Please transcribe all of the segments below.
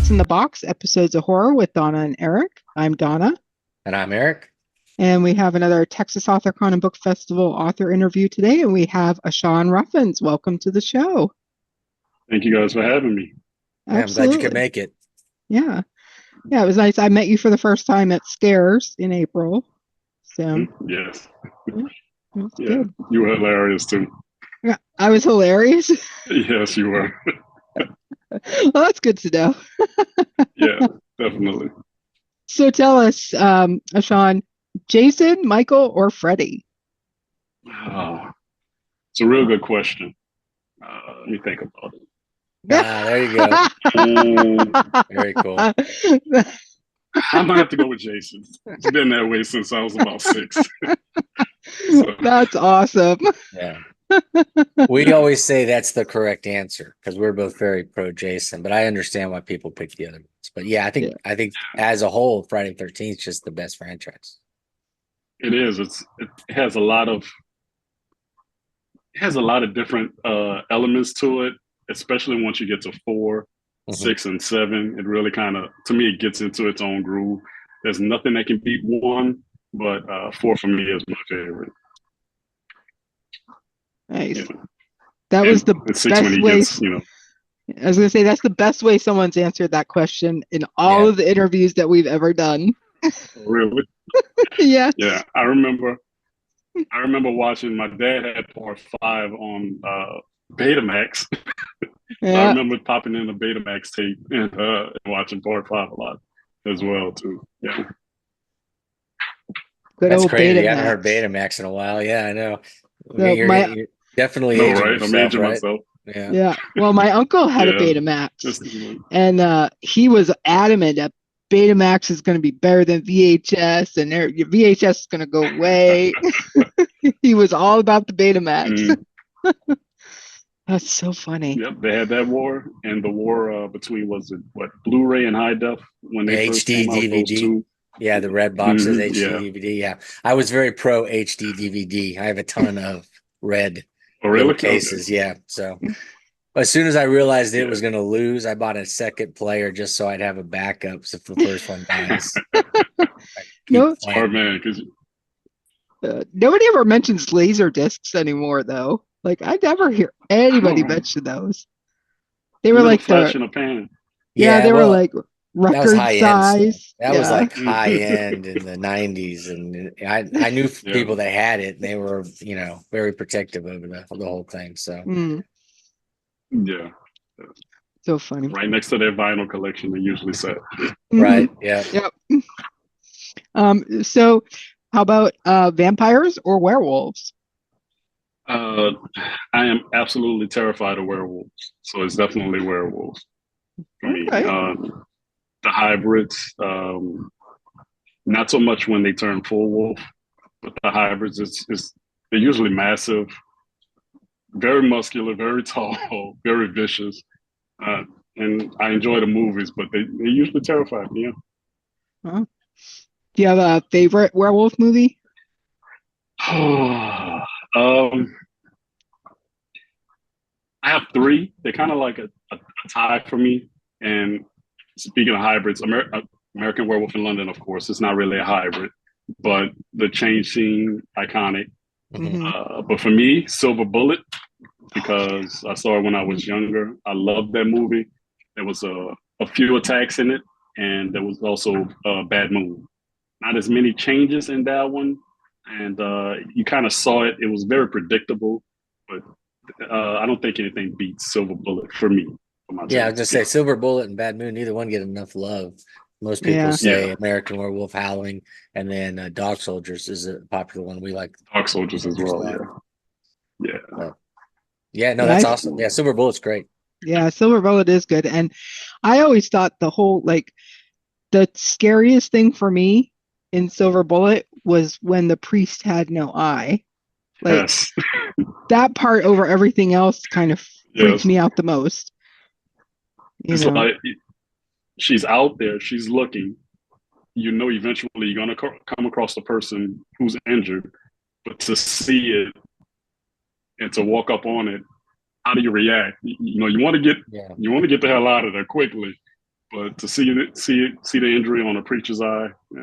What's in the Box episodes of horror with Donna and Eric. I'm Donna, And I'm Eric. and we have another Texas AuthorCon and Book Festival author interview today, and we have Ashon Ruffins. Welcome to the show. Thank you guys for having me. Yeah, I'm glad you could Absolutely. make it. Yeah. Yeah, it was nice. I met you for the first time at Scares in April. So, Yes. yeah, it was Yeah. good. You were hilarious too. Yeah, I was hilarious. Yes, you were. Well, that's good to know. Yeah, definitely. So tell us, Ashon, Jason, Michael, or Freddie? Oh, it's a real good question. Let me think about it. There you go. Very cool. I'm gonna have to go with Jason. It's been that way since I was about 6. So, That's awesome. Yeah. We always say that's the correct answer because we're both very pro Jason, but I understand why people pick the other ones. But yeah, I think as a whole, Friday the 13th is just the best franchise. it is. It has a lot of different elements to it, especially once you get to 4, 6, and 7. It really kind of, to me, it gets into its own groove. There's nothing that can beat 1, but 4 for me is my favorite. Nice. Yeah. That was the And 6 when best he way. gets, I was going to say that's the best way someone's answered that question in all of the interviews that we've ever done. Really? Yeah. Yeah. I remember watching, my dad had part 5 on Betamax. Yeah. I remember popping in the Betamax tape and watching part 5 a lot as well too. Yeah. Good That's old crazy. Betamax. I haven't heard Betamax in a while. Yeah, I know. So You're definitely No, aging right? yourself, I'm aging right? myself. Yeah. Yeah. Well, my uncle had a Yeah. Betamax, and he was adamant that Betamax is going to be better than VHS, and your VHS is going to go away. He was all about the Betamax. That's so funny. Yep, they had that war, and the war between, was it what, Blu-ray and high def when they first HD came out, those DVD. two. Yeah, the red boxes, HD Yeah. DVD. Yeah, I was very pro HD DVD. I have a ton of red Oh, really? little cases. Okay. Yeah, so as soon as I realized it Yeah. was going to lose, I bought a second player just so I'd have a backup if the first one dies. No, Smart man, because nobody ever mentions laser discs anymore, though. Like I never hear anybody mention those. They were like flash the in a pan. yeah, they were like that was record high end stuff. size. That was Yeah. like high end in the 90s, and I knew people that had it. And they were very protective over the whole thing. So Yeah. So funny. Right next to their vinyl collection, they usually set. Right. Yeah. Yep. So how about vampires or werewolves? I am absolutely terrified of werewolves, so it's definitely werewolves for me. Okay. The hybrids, not so much when they turn full wolf, but the hybrids, they're usually massive, very muscular, very tall, very vicious, and I enjoy the movies, but they usually terrify me. Huh? Do you have a favorite werewolf movie? I have 3. They're kind of like a tie for me. And speaking of hybrids, American Werewolf in London, of course, it's not really a hybrid, but the change scene, iconic. But for me, Silver Bullet, because I saw it when I was younger. I loved that movie. There was a few attacks in it, and there was also Bad Moon. Not as many changes in that one, and you kind of saw it. It was very predictable, but I don't think anything beats Silver Bullet for me. Yeah, I was just say Silver Bullet and Bad Moon, neither one get enough love. Most people say American Werewolf, Howling, and then Dog Soldiers is a popular one. We like Dog Soldiers as well. Yeah. No, that's awesome. Yeah, Silver Bullet's great. Yeah, Silver Bullet is good, and I always thought the scariest thing for me in Silver Bullet was when the priest had no eye. Like that part over everything else kind of freaked me out the most. Like she's out there, she's looking. Eventually you're gonna come across the person who's injured, but to see it and to walk up on it, how do you react? You want to get the hell out of there quickly, but to see the injury on a preacher's eye, yeah,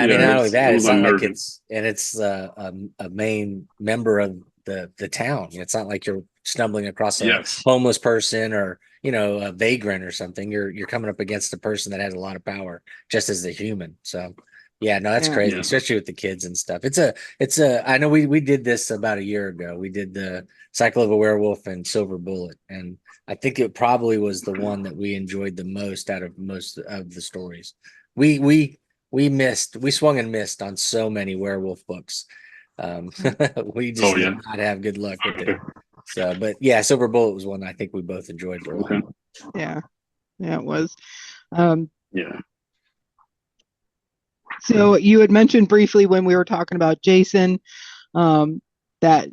I mean, yeah, not only that, it was it's not like unnerving. it's a main member of the town. It's not like you're stumbling across a Yes, homeless person or a vagrant or something. You're coming up against a person that has a lot of power, just as the human. So, yeah, no, that's Yeah. crazy, yeah, especially with the kids and stuff. It's a. I know we did this about a year ago. We did the Cycle of a Werewolf and Silver Bullet, and I think it probably was the one that we enjoyed the most out of most of the stories. We we swung and missed on so many werewolf books. We just oh did yeah, not have good luck with it. So, but yeah, Silver Bullet was one I think we both enjoyed a lot. okay, Yeah. Yeah, it was. Um, yeah, so you had mentioned briefly when we were talking about Jason, that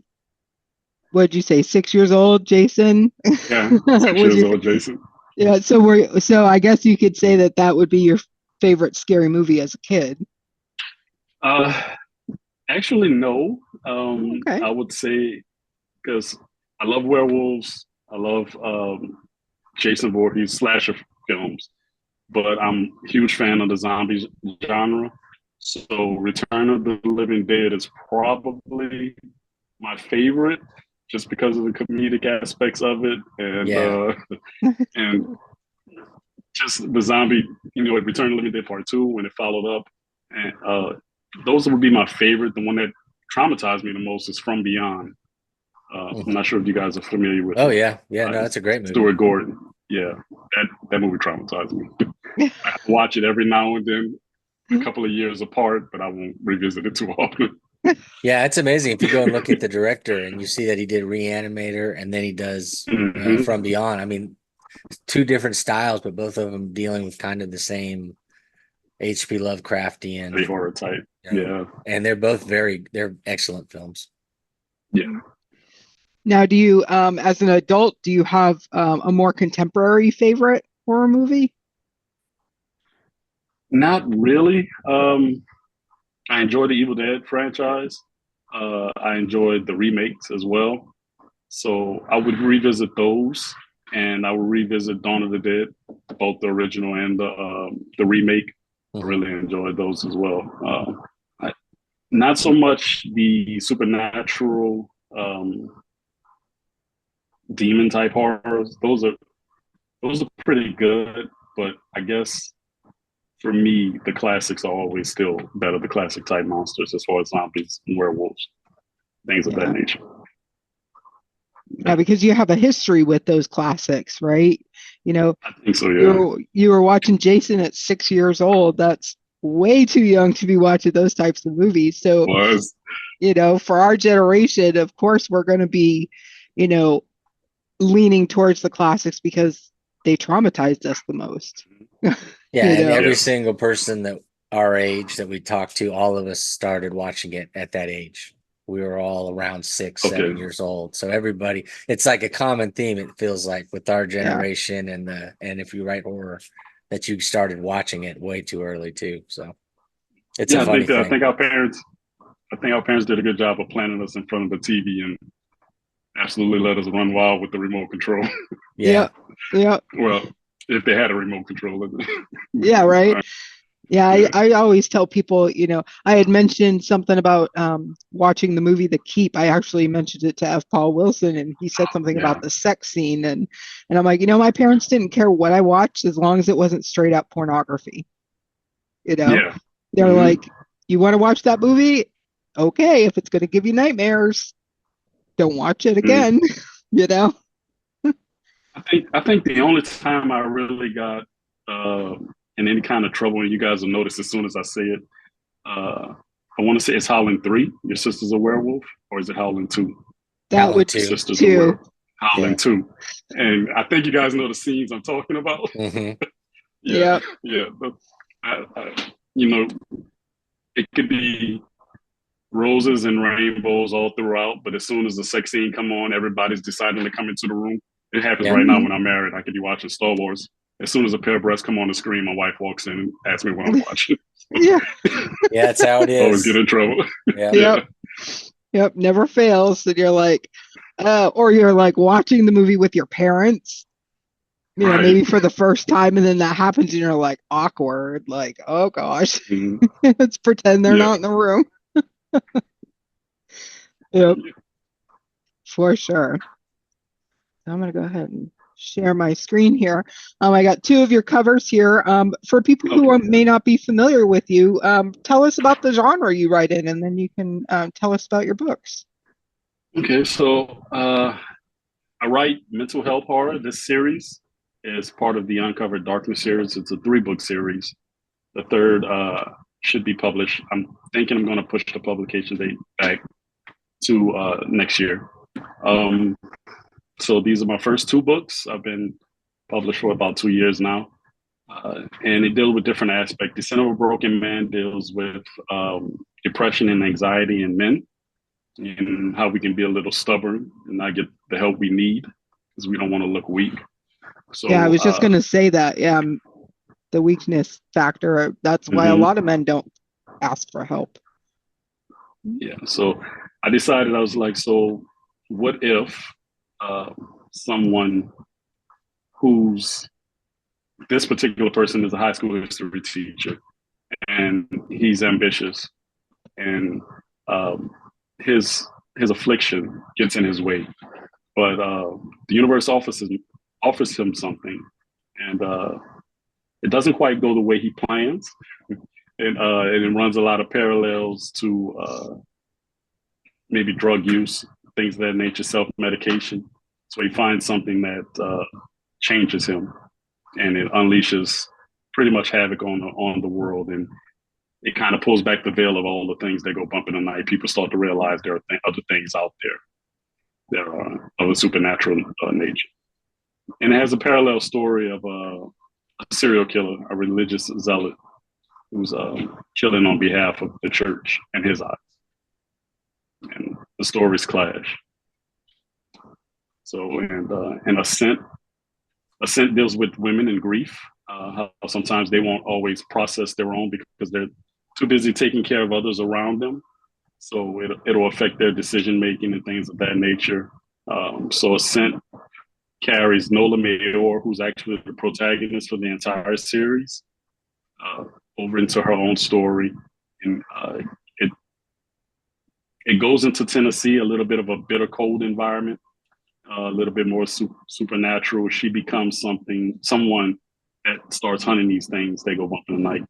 what'd you say, 6 years old, Jason? yeah. Six Was years your old, Jason. yeah, so I guess you could say that that would be your favorite scary movie as a kid. Uh, Actually, no. Okay. I would say because I love werewolves. I love Jason Voorhees slasher films, but I'm a huge fan of the zombies genre. So Return of the Living Dead is probably my favorite, just because of the comedic aspects of it, Yeah. and just the zombie. Return of the Living Dead Part Two when it followed up, and those would be my favorite. The one that traumatized me the most is From Beyond. I'm not sure if you guys are familiar with Oh it. yeah, yeah. No, that's a great movie. Stuart Gordon. Yeah, that movie traumatized me. I watch it every now and then, a couple of years apart, but I won't revisit it too often. Yeah, it's amazing if you go and look at the director and you see that he did Reanimator and then he does Mm-hmm. From Beyond. I mean, two different styles, but both of them dealing with kind of the same H.P. The Lovecraftian, horror type. Yeah, and they're excellent films. yeah. Now, do you, as an adult, do you have a more contemporary favorite horror movie? Not really. I enjoy the Evil Dead franchise. I enjoyed the remakes as well. So I would revisit those, and I would revisit Dawn of the Dead, both the original and the remake. I Mhm. really enjoyed those as well. Not so much the supernatural demon type horrors. Those are pretty good, but I guess for me, the classics are always still better. The classic type monsters, as far as zombies and werewolves, things of that Yeah. nature. Yeah, because you have a history with those classics, right? You know, I think so. Yeah. you were watching Jason at 6 years old. That's way too young to be watching those types of movies. So, Was for our generation, of course, we're going to be, you know, leaning towards the classics because they traumatized us the most. Yeah, You and know, every yes. single person that our age that we talked to, all of us started watching it at that age. We were all around 6, Okay. 7 years old. So everybody, it's like a common theme. It feels like with our yeah, generation and if you write horror, that you started watching it way too early too. So it's a Yeah, funny I thing. think our parents did a good job of planting us in front of the TV and absolutely let us run wild with the remote control. Yeah. yeah, yeah, Well, if they had a remote control. yeah, right. Yeah, Yeah. I always tell people, I had mentioned something about watching the movie The Keep. I actually mentioned it to F. Paul Wilson, and he said something Yeah. about the sex scene, and I'm like, my parents didn't care what I watched as long as it wasn't straight up pornography. You know, Yeah. they're Hmm. like, you want to watch that movie? Okay, if it's going to give you nightmares, don't watch it Hmm. again. You know? I think the only time I really got in any kind of trouble, and you guys will notice as soon as I say it, I want to say it's Howling 3. Your sister's a werewolf, or is it Howling 2? That Howling would Your too. sister's a too. werewolf. Howling Yeah. 2. And I think you guys know the scenes I'm talking about. Hmm. Yeah, Yeah, yeah. But you know, it could be roses and rainbows all throughout, but as soon as the sex scene come on, everybody's deciding to come into the room. It happens Yeah. right now mhm, when I'm married. I could be watching Star Wars. As soon as a pair of breasts come on the screen, my wife walks in and asks me what I'm watching. yeah, Yeah, that's how it Always get is. in trouble. Yeah. Yeah. yep, yep. Never fails. And you're like, or you're like watching the movie with your parents. Right. maybe for the first time, and then that happens and you're like awkward, like, oh gosh, let's pretend they're not in the room. Yep, for sure. So I'm gonna go ahead and share my screen here. I got two of your covers here. For people who may not be familiar with you, tell us about the genre you write in, and then you can tell us about your books. Okay, so I write mental health horror. This series is part of the Uncovered Darkness series. It's a 3-book series. The third should be published. I'm thinking I'm going to push the publication date back to next year. So these are my first 2 books. I've been published for about 2 years now. And they deal with different aspects. Descent of a Broken Man deals with depression and anxiety in men, and how we can be a little stubborn and not get the help we need because we don't want to look weak. So yeah, I was just going to say that. Yeah, the weakness factor. That's why a lot of men don't ask for help. Yeah. So I decided, I was like, so what if someone who's, this particular person is a high school history teacher and he's ambitious, and his affliction gets in his way, but the universe offers him something, and it doesn't quite go the way he plans, and it runs a lot of parallels to maybe drug use, things of that nature, self-medication. So he finds something that changes him, and it unleashes pretty much havoc on the world, and it kind of pulls back the veil of all the things that go bump in the night. People start to realize there are other things out there that are of a supernatural nature. And it has a parallel story of a serial killer, a religious zealot, who's killing on behalf of the church in his eyes. And the stories clash. So, and Ascent deals with women and grief. How sometimes they won't always process their own because they're too busy taking care of others around them. So it'll affect their decision making and things of that nature. So Ascent carries Nola Mayor, who's actually the protagonist for the entire series, over into her own story, and it goes into Tennessee, a little bit of a bitter cold environment, a little bit more supernatural. She becomes someone that starts hunting these things. They go bump in the night,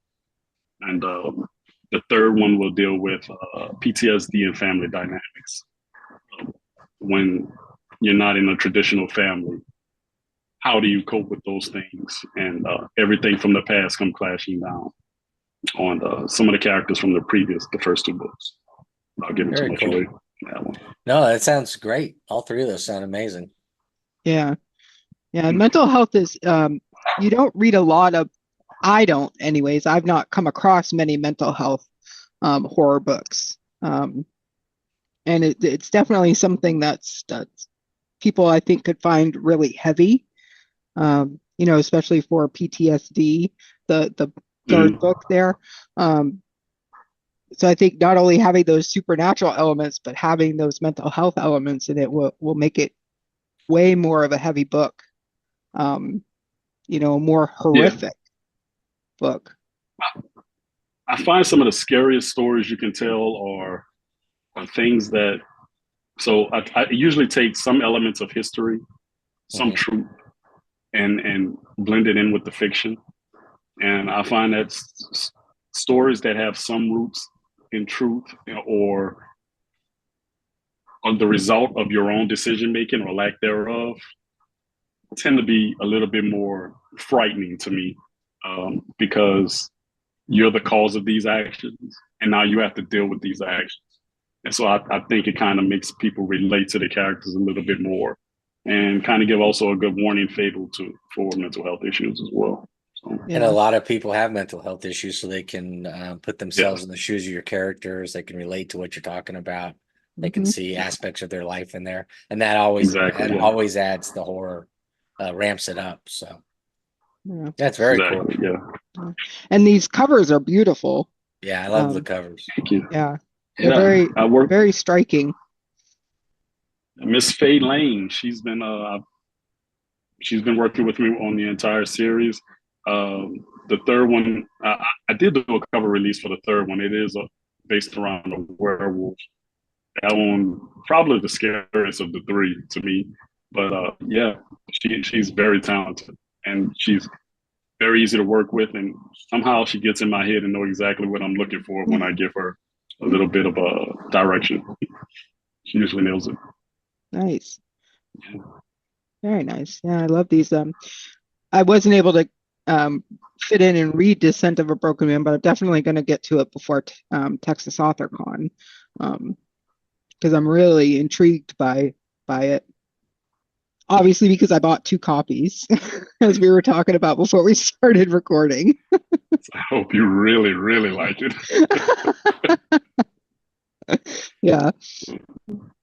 and the third one will deal with PTSD and family dynamics. When you're not in a traditional family, how do you cope with those things? And everything from the past come clashing down on some of the characters from the first 2 books. Not giving too much away. No, that sounds great. All 3 of those sound amazing. Yeah. Yeah. Mental health is, you don't read a lot of, I don't anyways. I've not come across many mental health horror books. And it's definitely something that's people, I think, could find really heavy, especially for PTSD, the third book there. So I think not only having those supernatural elements, but having those mental health elements in it will make it way more of a heavy book, a more horrific book. I find some of the scariest stories you can tell are things that, so I usually take some elements of history, some truth, and blend it in with the fiction. And I find that stories that have some roots in truth or the result of your own decision making or lack thereof tend to be a little bit more frightening to me, because you're the cause of these actions and now you have to deal with these actions. And so I think it kind of makes people relate to the characters a little bit more, and kind of give also a good warning fable for mental health issues as well. So, and a lot of people have mental health issues, so they can put themselves in the shoes of your characters. They can relate to what you're talking about. They can see aspects of their life in there, and that always always adds the horror, ramps it up. So that's very cool. Yeah, and these covers are beautiful. Yeah, I love the covers. Thank you. Yeah, they're very striking. Miss Faye Lane, she's been she's been working with me on the entire series. The third one, I did do a cover release for the third one. It is based around a werewolf. That one probably the scariest of the three to me. But yeah, she's very talented and she's very easy to work with. And somehow she gets in my head and know exactly what I'm looking for when I give her a little bit of a direction. She usually nails it. Nice. Very nice. Yeah, I love these. I wasn't able to fit in and read Descent of a Broken Man, but I'm definitely going to get to it before Texas Author Con, because I'm really intrigued by it. Obviously, because I bought 2 copies, as we were talking about before we started recording. I hope you really, really like it. Yeah,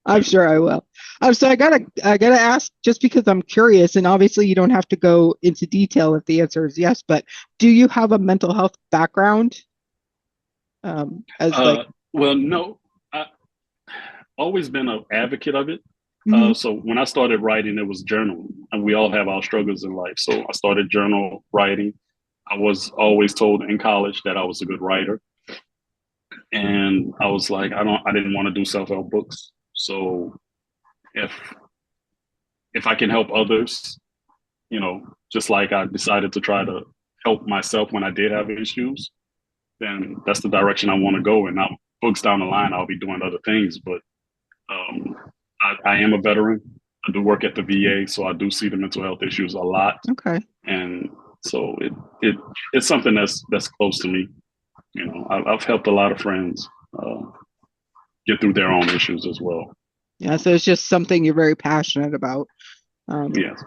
I'm sure I will. So I gotta ask, just because I'm curious, and obviously you don't have to go into detail if the answer is yes, but do you have a mental health background? Well, no, I always been an advocate of it. So when I started writing, it was journaling, and we all have our struggles in life. So I started journal writing. I was always told in college that I was a good writer, and I was like, I didn't want to do self-help books. So if I can help others, just like I decided to try to help myself when I did have issues, then that's the direction I want to go. And now, books down the line, I'll be doing other things. But I am a veteran. I do work at the VA, so I do see the mental health issues a lot. Okay. And so it's something that's close to me. I've helped a lot of friends get through their own issues as well. Yeah, so it's just something you're very passionate about. Yes.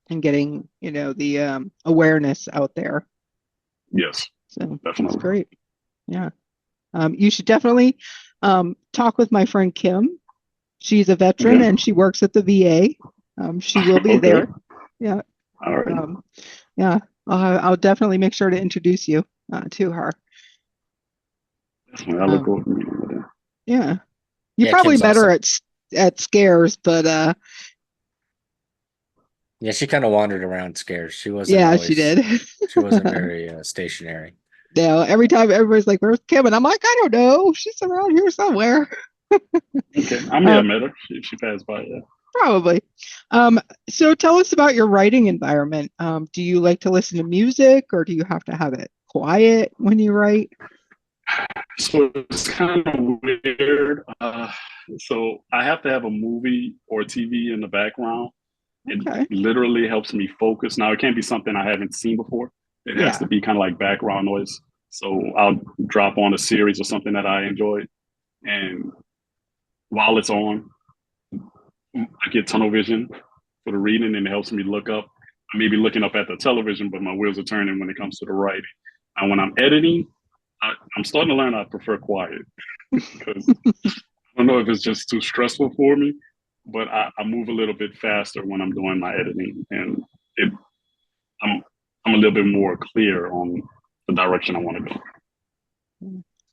And getting, the awareness out there. Yes. So definitely. That's great. Yeah. You should definitely talk with my friend Kim. She's a veteran and she works at the VA. She will be there. Yeah. All right. Yeah. I'll definitely make sure to introduce you to her. Definitely. I look forward to meeting with her. Yeah. You probably Kim's met her awesome. at Scares, but yeah, she kind of wandered around Scares. She wasn't yeah, always, she did. she wasn't very stationary. Yeah, every time everybody's like, "Where's Kim?" And I'm like, "I don't know. She's around here somewhere." Okay, I may have met her. She passed by. Yeah. Probably. So tell us about your writing environment. Do you like to listen to music, or do you have to have it quiet when you write? So it's kind of weird. So I have to have a movie or TV in the background. Okay. It literally helps me focus. Now, it can't be something I haven't seen before. It has to be kind of like background noise. So I'll drop on a series or something that I enjoy. And while it's on, I get tunnel vision for the reading, and it helps me look up. I may be looking up at the television, but my wheels are turning when it comes to the writing. And when I'm editing, I'm starting to learn I prefer quiet because I don't know if it's just too stressful for me, but I move a little bit faster when I'm doing my editing, and I'm a little bit more clear on the direction I want to go.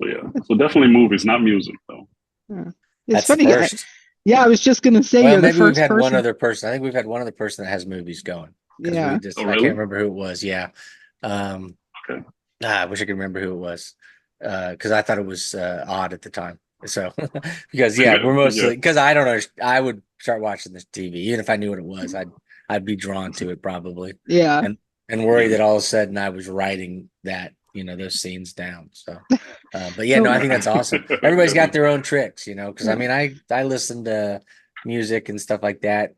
So yeah, so definitely movies, not music though. Yeah. That's funny. The first. Yeah, I was just gonna say well, you're the maybe we've first had person. one other person. I think we've had one other person that has movies going. Yeah. We just, I can't remember who it was. Yeah. Okay. I wish I could remember who it was. Because I thought it was odd at the time. So because we're mostly because I don't know. I would start watching this TV even if I knew what it was. I'd be drawn to it probably. Yeah. And worry that all of a sudden I was writing that those scenes down. So, but yeah, no, I think that's awesome. Everybody's got their own tricks, because I mean I listen to music and stuff like that.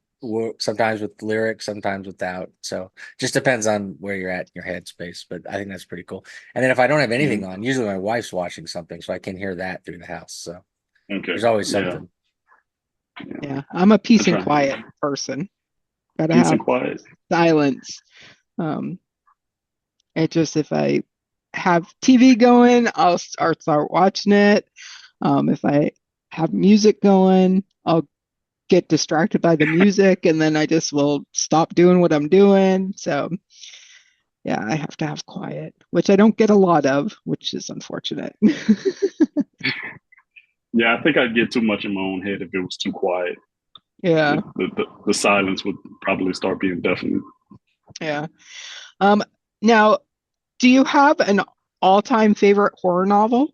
Sometimes with lyrics, sometimes without. So just depends on where you're at in your headspace. But I think that's pretty cool. And then if I don't have anything on, usually my wife's watching something, so I can hear that through the house. So there's always something. Yeah, I'm a peace and quiet person. Gotta peace have and quiet. Silence. It just if I have TV going, I'll start watching it. If I have music going, I'll get distracted by the music and then I just will stop doing what I'm doing. So yeah, I have to have quiet, which I don't get a lot of, which is unfortunate. Yeah, I think I'd get too much in my own head if it was too quiet. Yeah. The silence would probably start being deafening. Yeah. Now, do you have an all-time favorite horror novel?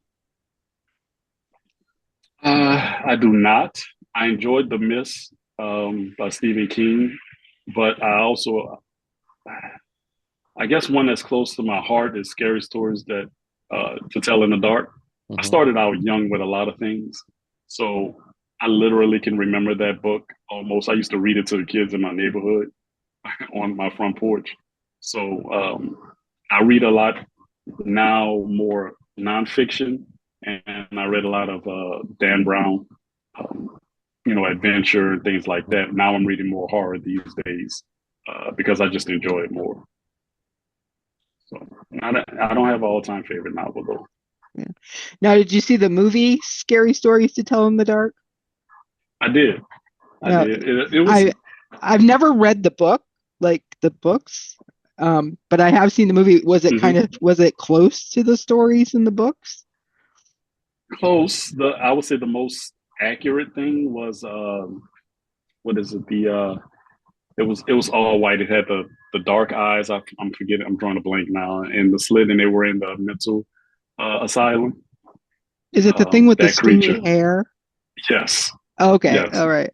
I do not. I enjoyed The Mist by Stephen King, but I guess one that's close to my heart is Scary Stories that to Tell in the Dark. I Mhm. started out young with a lot of things, so I literally can remember that book almost. I used to read it to the kids in my neighborhood on my front porch. So I read a lot now, more nonfiction, and I read a lot of Dan Brown, um, adventure and things like that. Now I'm reading more horror these days because I just enjoy it more. So I don't have an all-time favorite novel though. Yeah. Now, did you see the movie Scary Stories to Tell in the Dark? I did. I Now, did. It was I I've never read the book, like the books, but I have seen the movie. Was it close to the stories in the books? close. I would say the most accurate thing was what is it? It was all white. It had the dark eyes. I'm forgetting. I'm drawing a blank now. And the slit, and they were in the mental asylum. Is it the thing with the That creature. stringy hair? Yes. Okay, Yes. all right.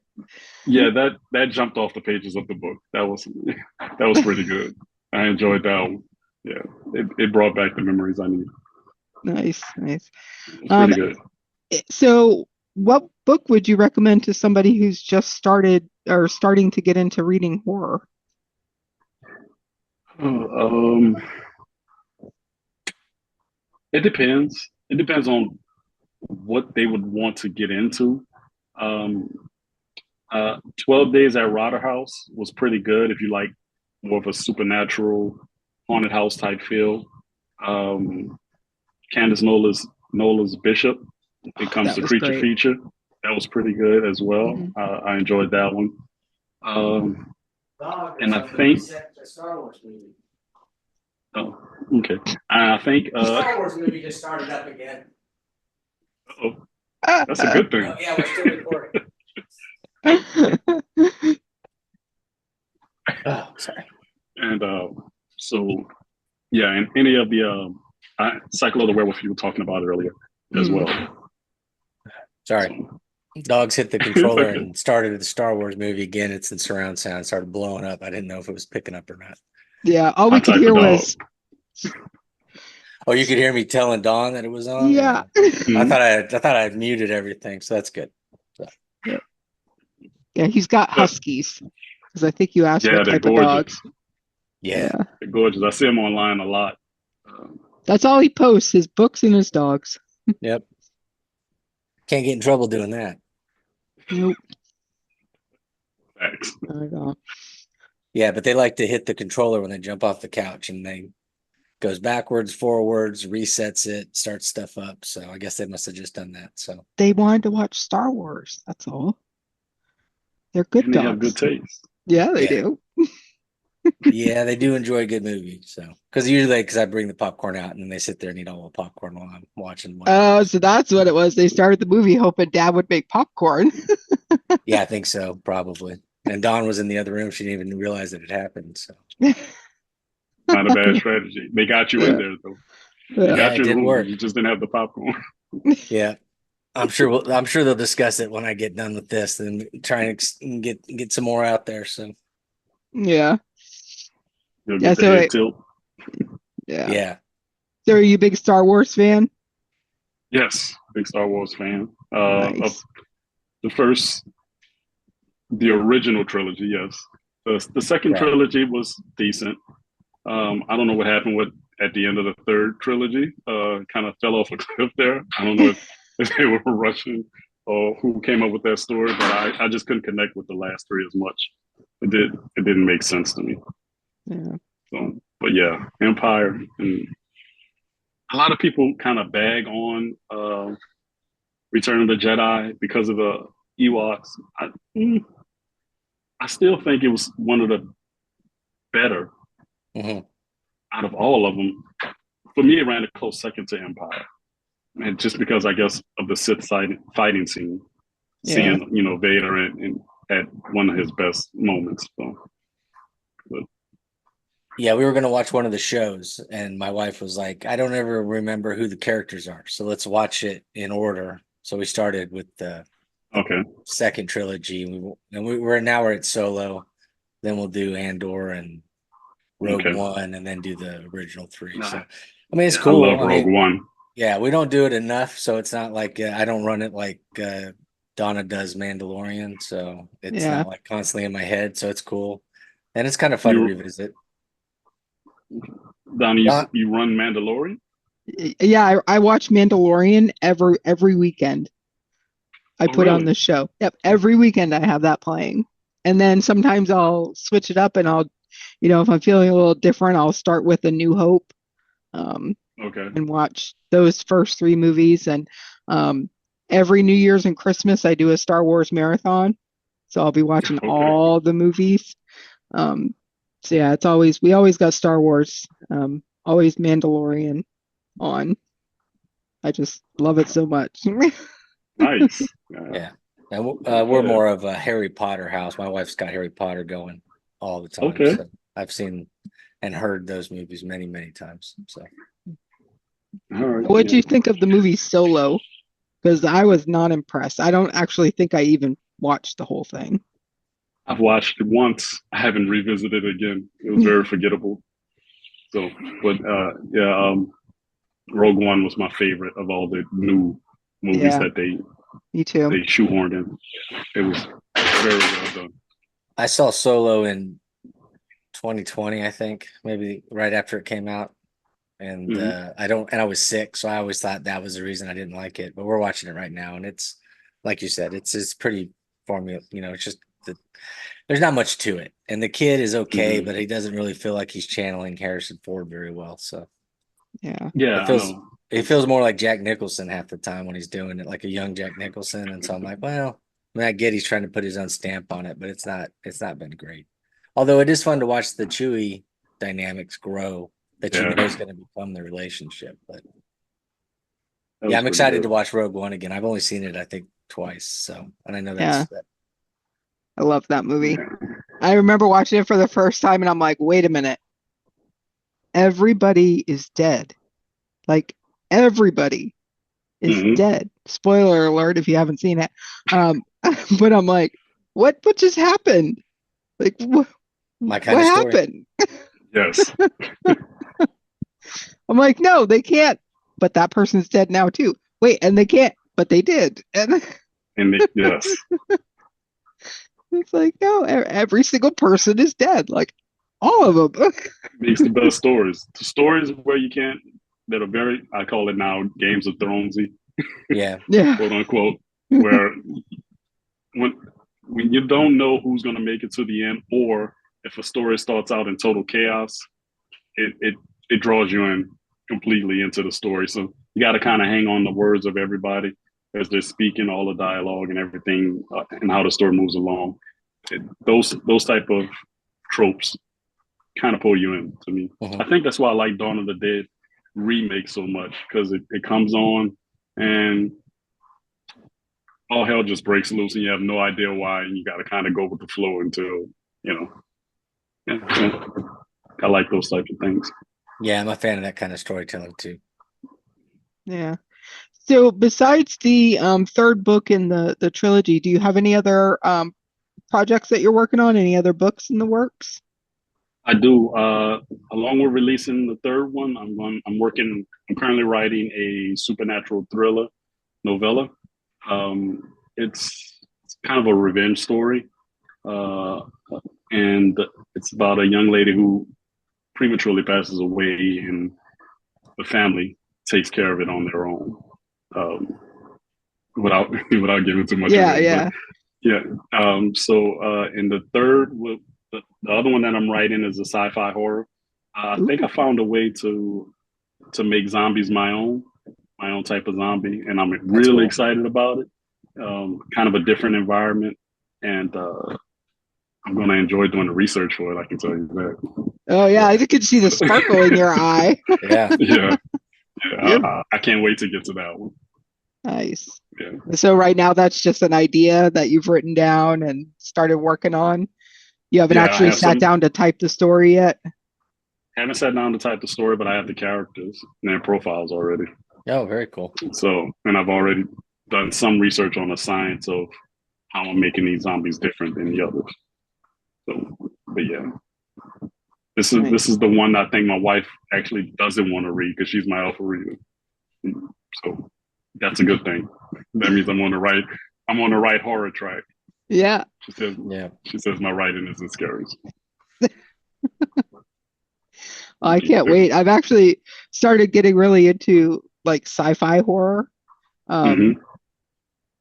Yeah. That jumped off the pages of the book. That was pretty good. I enjoyed that one. Yeah. It brought back the memories I need. Nice, nice. It was Um, pretty good. so what book would you recommend to somebody who's just started or starting to get into reading horror? Um, it depends. It depends on what they would want to get into. Um, 12 Days at Rotter House was pretty good if you like more of a supernatural haunted house type feel. Um, Candace Nola's Bishop. It comes That to was Creature great. Feature. That was pretty good as well. Mhm. I enjoyed that one. Um, and I think, oh, okay. I think, Star Wars movie just started up again. oh, that's a good thing. Oh, yeah, we're still recording. Oh, sorry. And so, yeah, and any of the Cycle of the Werewolf you were talking about earlier as Mm. well. Sorry. So, Dogs hit the controller okay. and started the Star Wars movie again. It's in surround sound, started blowing up. I didn't know if it was picking up or not. Yeah, all My we could type hear of dog. was Oh, you could hear me telling Dawn that it was on? yeah. I Mhm. thought I had muted everything, so that's good. So, Yeah, yeah, he's got But huskies because I think you asked yeah, what they're type of gorgeous. dogs. yeah. Yeah, They're gorgeous. I see them online a lot. Um, that's all he posts, his books and his dogs. Yep. Can't get in trouble doing that. Nope. Facts. Not at all. Yeah, but they like to hit the controller when they jump off the couch and they goes backwards, forwards, resets it, starts stuff up. So I guess they must have just done that. So They wanted to watch Star Wars. That's all. They're good And they have good dogs. taste. Yeah, they yeah, do. yeah, they do enjoy a good movie. So because usually because I bring the popcorn out and then they sit there and eat all the popcorn while I'm watching whatever. Oh, so that's what it was. They started the movie hoping Dad would make popcorn. Yeah, I think so, probably. And Dawn was in the other room. She didn't even realize that it happened. So Not a bad strategy. They got you in Yeah, there though. They yeah. yeah, got it you did hungry. You work. just didn't have the popcorn. Yeah. I'm sure they'll discuss it when I get done with this and try and get some more out there. So Yeah. You'll Yeah. get the So, head tilt. yeah. yeah. So, are you a big Star Wars fan? Yes, big Star Wars fan. Of Nice. the first, the original trilogy. Yes, the second Right. trilogy was decent. I don't know what happened with at the end of the third trilogy. Kind of fell off a cliff there. I don't know if they were rushing or who came up with that story, but I just couldn't connect with the last three as much. It didn't make sense to me. Yeah. So, but yeah, Empire, and a lot of people kind of bag on Return of the Jedi because of the Ewoks. I still think it was one of the better Mhm. out of all of them. For me, it ran a close second to Empire, and just because I guess of the Sith fighting scene, Yeah. seeing Vader and at one of his best moments. So, but, Yeah, we were going to watch one of the shows, and my wife was like, I don't ever remember who the characters are. So let's watch it in order. So we started with the okay. second trilogy. We're at Solo. Then we'll do Andor and Rogue Okay. One, and then do the original three. Nah. So, I mean, it's I cool. love Rogue One. Yeah, we don't do it enough. So it's not like I don't run it like Donna does Mandalorian. So it's Yeah. not like constantly in my head. So it's cool. And it's kind of fun to You, revisit. Donnie, you run Mandalorian? Yeah, I watch Mandalorian every weekend. I put on Really? the show. Yep, every weekend I have that playing. And then sometimes I'll switch it up and I'll, if I'm feeling a little different, I'll start with A New Hope, Okay. and watch those first three movies. And every New Year's and Christmas I do a Star Wars marathon. So I'll be watching Okay. all the movies. So yeah, we always got Star Wars, always Mandalorian on. I just love it so much. Nice. Yeah. And we're more of a Harry Potter house. My wife's got Harry Potter going all the time. Okay. So I've seen and heard those movies many, many times. So All right. What do you think of the movie Solo? Because I was not impressed. I don't actually think I even watched the whole thing. I've watched it once. I haven't revisited it again. It was very forgettable. So, but Rogue One was my favorite of all the new movies that Me too. they shoehorned in. It was very well done. I saw Solo in 2020, I think, maybe right after it came out. And I was sick, so I always thought that was the reason I didn't like it. But we're watching it right now, and it's like you said, it's pretty formula. It's just there's not much to it, and the kid is okay, but he doesn't really feel like he's channeling Harrison Ford very well. So yeah, it feels more like Jack Nicholson half the time when he's doing it, like a young Jack Nicholson. And so I'm like, well, I get he's trying to put his own stamp on it, but it's not been great. Although it is fun to watch the Chewie dynamics grow. That you know is going to become the relationship. But yeah, I'm excited to watch Rogue One again. I've only seen it, I think, twice. So, and I know that's that. I love that movie. I remember watching it for the first time and I'm like, wait a minute. Everybody is dead. Like everybody is dead. Spoiler alert if you haven't seen it. But I'm like, what just happened? Like what happened? Yes. I'm like, no, they can't. But that person's dead now too. Wait, and they can't, but they did. Yes. It's like, no, every single person is dead. Like all of them. Makes the best stories. The stories where you can't, that are very, I call it now Games of Thronesy. Yeah. Quote unquote. Where when you don't know who's going to make it to the end, or if a story starts out in total chaos, it draws you in completely into the story. So you got to kind of hang on the words of everybody as they're speaking, all the dialogue and everything, and how the story moves along. Those type of tropes kind of pull you in to me. I think that's why I like Dawn of the Dead remake so much, because it comes on and all hell just breaks loose and you have no idea why, and you got to kind of go with the flow until I like those types of things. Yeah, I'm a fan of that kind of storytelling too. Yeah. So besides the third book in the trilogy, do you have any other projects that you're working on? Any other books in the works? I do. Along with releasing the third one, I'm currently writing a supernatural thriller novella. It's kind of a revenge story, and it's about a young lady who prematurely passes away, and the family takes care of it on their own, without giving too much away. Yeah. So in the third, the other one that I'm writing is a sci-fi horror. I think I found a way to make zombies my own type of zombie, and I'm really excited about it. Kind of a different environment, and I'm going to enjoy doing the research for it. I can tell you that. Oh yeah, I could see the sparkle in your eye. Yeah. I can't wait to get to that one. Nice. Yeah. So right now that's just an idea that you've written down and started working on. You haven't Yeah, I actually have sat some. down to type the story yet. Haven't sat down to type the story, but I have the characters and their profiles already. Oh, very cool. So, and I've already done some research on the science of how I'm making these zombies different than the others. So, but yeah, this is the one I think my wife actually doesn't want to read because she's my alpha reader. So that's a good thing. That means I'm on the right horror track. Yeah. She says my writing isn't scary. I can't wait. I've actually started getting really into like sci-fi horror. Mm-hmm.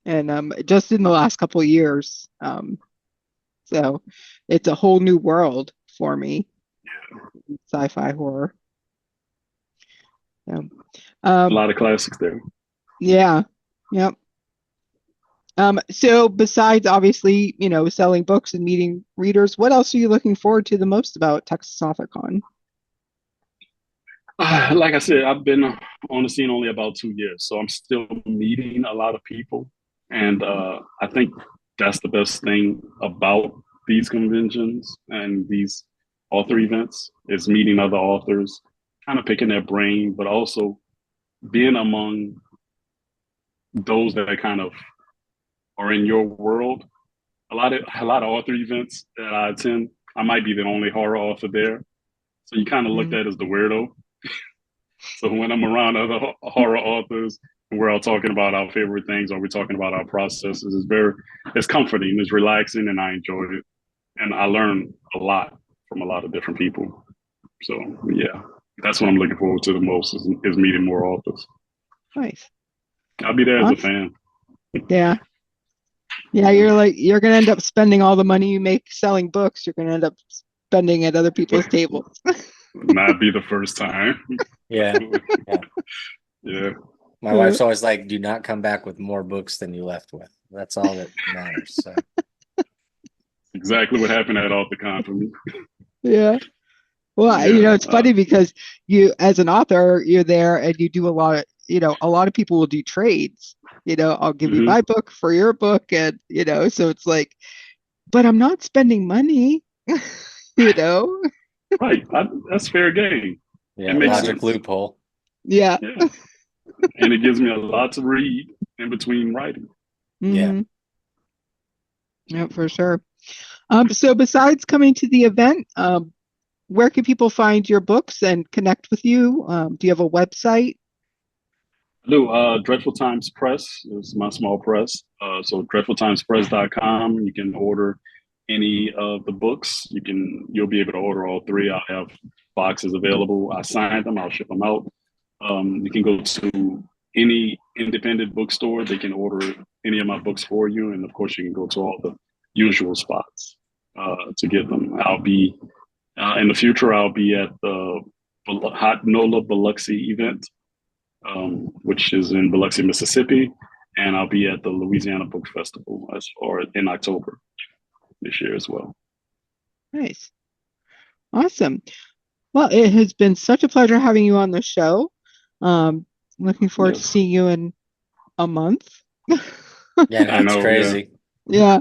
And just in the last couple of years. So it's a whole new world for me. Sci-fi horror. So, A lot of classics there. Yeah. Yep. So besides obviously, selling books and meeting readers, what else are you looking forward to the most about Texas AuthorCon? Like I said, I've been on the scene only about 2 years, so I'm still meeting a lot of people, and I think that's the best thing about these conventions and these author events is meeting other authors, kind of picking their brain, but also being among those that kind of are in your world. A lot of author events that I attend, I might be the only horror author there, so you kind of looked at as the weirdo. So when I'm around other horror authors and we're all talking about our favorite things or we're talking about our processes, it's comforting, it's relaxing, and I enjoy it. And I learn a lot from a lot of different people. So yeah, that's what I'm looking forward to the most is meeting more authors. Nice. I'll be there as a fan. Yeah. Yeah, you're gonna end up spending all the money you make selling books. You're gonna end up spending at other people's tables. Not be the first time. Yeah. Yeah. My wife's always like, do not come back with more books than you left with. That's all that matters. So Exactly what happened at AuthorCon for me. Yeah. Well, it's funny because you, as an author, you're there and you do a lot of, a lot of people will do trades. I'll give you my book for your book, and so it's like, but I'm not spending money, Right. That's fair game. Yeah, logic loophole. Yeah. And it gives me a lot to read in between writing. Mm-hmm. Yeah, for sure. So besides coming to the event, where can people find your books and connect with you? Do you have a website? I do. Dreadful Times Press is my small press. So dreadfultimespress.com. You can order any of the books. You'll be able to order all three. I have boxes available. I signed them. I'll ship them out. You can go to any independent bookstore. They can order any of my books for you. And of course, you can go to all the usual spots to get them. I'll be, in the future, I'll be at the Hot NOLA Biloxi event, which is in Biloxi, Mississippi. And I'll be at the Louisiana Book Festival in October this year as well. Nice. Awesome. Well, it has been such a pleasure having you on the show. Looking forward to seeing you in a month. Yeah, that's crazy. Yeah.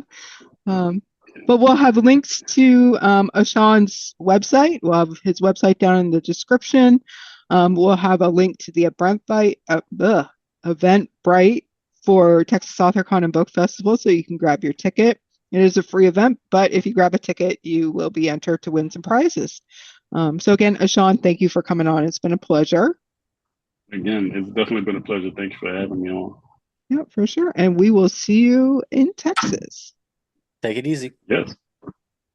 But we'll have links to Ashon's website. We'll have his website down in the description. We'll have a link to the Eventbrite for Texas AuthorCon and Book Festival, so you can grab your ticket. It is a free event, but if you grab a ticket, you will be entered to win some prizes. So again, Ashon, thank you for coming on. It's been a pleasure. Again, it's definitely been a pleasure. Thank you for having me on. Yeah, for sure. And we will see you in Texas. Take it easy. Yes.